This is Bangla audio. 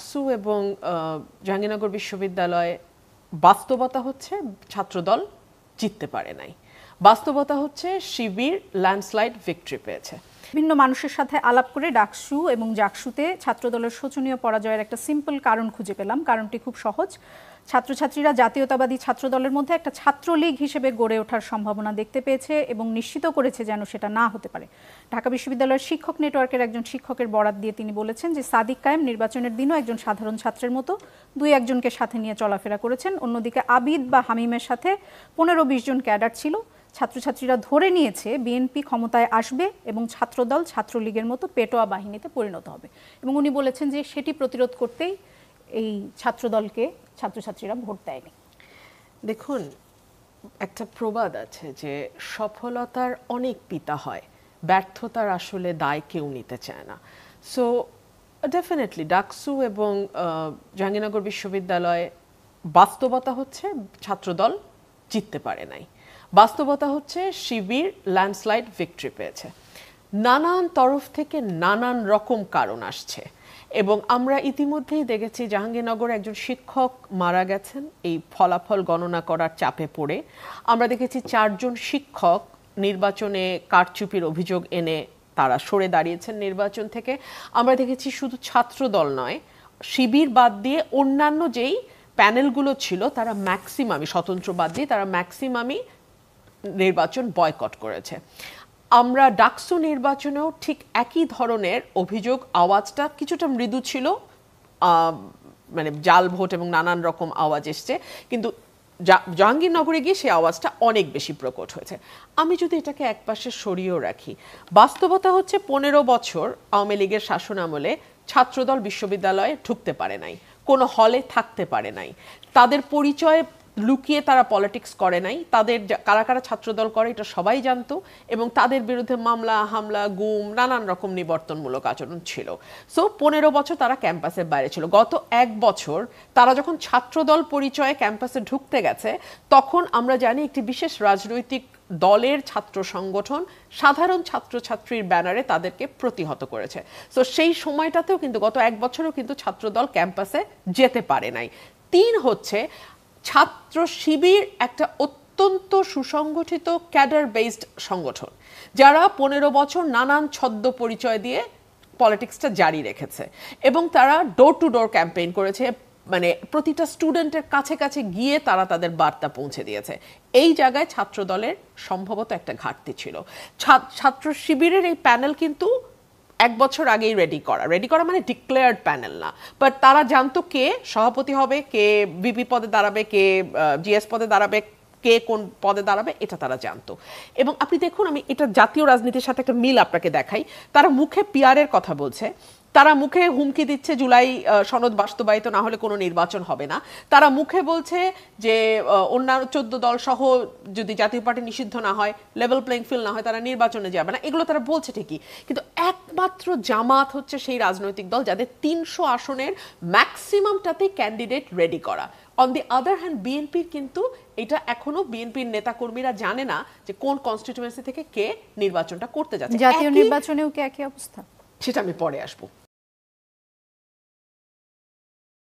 ডাকসু এবং জাহাঙ্গীরনগর বিশ্ববিদ্যালয়ে বাস্তবতা হচ্ছে ছাত্রদল জিততে পারে নাই, বাস্তবতা হচ্ছে শিবির ল্যান্ডস্লাইড ভিক্টরি পেয়েছে। বিভিন্ন মানুষের সাথে আলাপ করে ডাকসু এবং জাকসুতে ছাত্রদলের শোচনীয় পরাজয়ের একটা সিম্পল কারণ খুঁজে পেলাম। কারণটি খুব সহজ। ছাত্রছাত্রীরা জাতীয়তাবাদী ছাত্রদলের মধ্যে একটা ছাত্রলীগ হিসেবে গড়ে ওঠার সম্ভাবনা দেখতে পেয়েছে এবং নিশ্চিত করেছে যেন সেটা না হতে পারে। ঢাকা বিশ্ববিদ্যালয়ের শিক্ষক নেটওয়ার্কের একজন শিক্ষকের বরাত দিয়ে তিনি বলেছেন যে সাদিক কায়েম নির্বাচনের দিনও একজন সাধারণ ছাত্রের মতো দুই একজনকে সাথে নিয়ে চলাফেরা করেছেন। অন্যদিকে আবিদ বা হামিমের সাথে 15-20 জন ক্যাডার ছিল। ছাত্রছাত্রীরা ধরে নিয়েছে বিএনপি ক্ষমতায় আসবে এবং ছাত্রদল ছাত্রলীগের মতো পেটোয়া বাহিনীতে পরিণত হবে, এবং উনি বলেছেন যে সেটি প্রতিরোধ করতেই এই ছাত্রদলকে ছাত্রছাত্রীরা ভোট দেয়নি। দেখুন, একটা প্রবাদ আছে যে সফলতার অনেক পিতা হয়, ব্যর্থতার আসলে দায় কেউ নিতে চায় না। সো ডেফিনেটলি ডাকসু এবং জাহাঙ্গীরনগর বিশ্ববিদ্যালয়ে বাস্তবতা হচ্ছে ছাত্রদল জিততে পারে নাই, বাস্তবতা হচ্ছে শিবির ল্যান্ডস্লাইড ভিক্টরি পেয়েছে। নানান তরফ থেকে নানান রকম কারণ আসছে এবং আমরা ইতিমধ্যেই দেখেছি জাহাঙ্গীরনগরে একজন শিক্ষক মারা গেছেন এই ফলাফল গণনা করার চাপে পড়ে। আমরা দেখেছি 4 জন শিক্ষক নির্বাচনে কারচুপির অভিযোগ এনে তারা সরে দাঁড়িয়েছেন নির্বাচন থেকে। আমরা দেখেছি শুধু ছাত্রদল নয়, শিবির বাদ দিয়ে অন্যান্য যেই প্যানেলগুলো ছিল তারা ম্যাক্সিমামই, স্বতন্ত্র বাদ দিয়ে তারা ম্যাক্সিমামই নির্বাচন বয়কট করেছে। আমরা ডাকসু নির্বাচনেও ঠিক একই ধরনের অভিযোগ, আওয়াজটা কিছুটা মৃদু ছিল, মানে জাল ভোট এবং নানান রকম আওয়াজ এসছে, কিন্তু জাহাঙ্গীরনগরে গিয়ে সেই আওয়াজটা অনেক বেশি প্রকট হয়েছে। আমি যদি এটাকে একপাশে সরিয়েও রাখি, বাস্তবতা হচ্ছে 15 বছর আওয়ামী লীগের শাসন আমলে ছাত্রদল বিশ্ববিদ্যালয়ে ঢুকতে পারে নাই, কোনো হলে থাকতে পারে নাই, তাদের পরিচয় লুকিয়ে তারা পলিটিক্স করে নাই, তাদের কারা কারা ছাত্রদল করে এটা সবাই জানতো এবং তাদের বিরুদ্ধে মামলা হামলা গুম নানান রকম নিবর্তনমূলক আচরণ ছিল। সো 15 বছর তারা ক্যাম্পাসের বাইরে ছিল। গত 1 বছর তারা যখন ছাত্রদল পরিচয়ে ক্যাম্পাসে ঢুকতে গেছে, তখন আমরা জানি একটি বিশেষ রাজনৈতিক দলের ছাত্র সংগঠন সাধারণ ছাত্রছাত্রীর ব্যানারে তাদেরকে প্রতিহত করেছে। সো সেই সময়টাতেও কিন্তু গত 1 বছরও কিন্তু ছাত্রদল ক্যাম্পাসে যেতে পারে নাই। 3 হচ্ছে ছাত্র শিবির একটা অত্যন্ত সুসংগঠিত ক্যাডার বেসড সংগঠন, যারা 15 বছর নানান ছদ্ম পরিচয় দিয়ে পলিটিক্সটা জারি রেখেছে এবং তারা ডোর টু ডোর ক্যাম্পেইন করেছে, মানে প্রতিটা স্টুডেন্টের কাছে কাছে গিয়ে তারা তাদের বার্তা পৌঁছে দিয়েছে। এই জায়গায় ছাত্রদলের সম্ভবত একটা ঘাটতি ছিল। ছাত্র শিবিরের এই প্যানেল কিন্তু 1 বছর আগেই রেডি করা মানে ডিক্লেয়ার্ড প্যানেল না, বাট তারা জানতো কে সভাপতি হবে, কে ভিপি পদে দাঁড়াবে, কে জিএস পদে দাঁড়াবে, কে কোন পদে দাঁড়াবে, এটা তারা জানতো। এবং আপনি দেখুন, আমি এটা জাতীয় রাজনীতির সাথে একটা মিল আপনাকে দেখাই। তারা মুখে পিআরের কথা বলছে, তারা মুখে হুমকি দিচ্ছে জুলাই সনদ বাস্তবায়িত না হলে কোনো নির্বাচন হবে না, তারা মুখে বলছে যে অন্যান্য 14 দল সহ যদি জাতীয় পার্টি নিষিদ্ধ না হয়, লেভেল প্লেইং ফিল্ড না হয়, তারা নির্বাচনে যাবে না। এগুলো তারা বলছে ঠিকই, কিন্তু একমাত্র জামাত হচ্ছে সেই রাজনৈতিক দল যাদের 300 আসনের ম্যাক্সিমামটাতেই ক্যান্ডিডেট রেডি করা। অন দি আদার হ্যান্ড বিএনপির কিন্তু এটা এখনো বিএনপির নেতাকর্মীরা জানে না যে কোন কনস্টিটিউয়েন্সি থেকে কে নির্বাচনটা করতে যাচ্ছে। জাতীয় নির্বাচনেও কি একই অবস্থা? সেটা আমি পরে আসবো।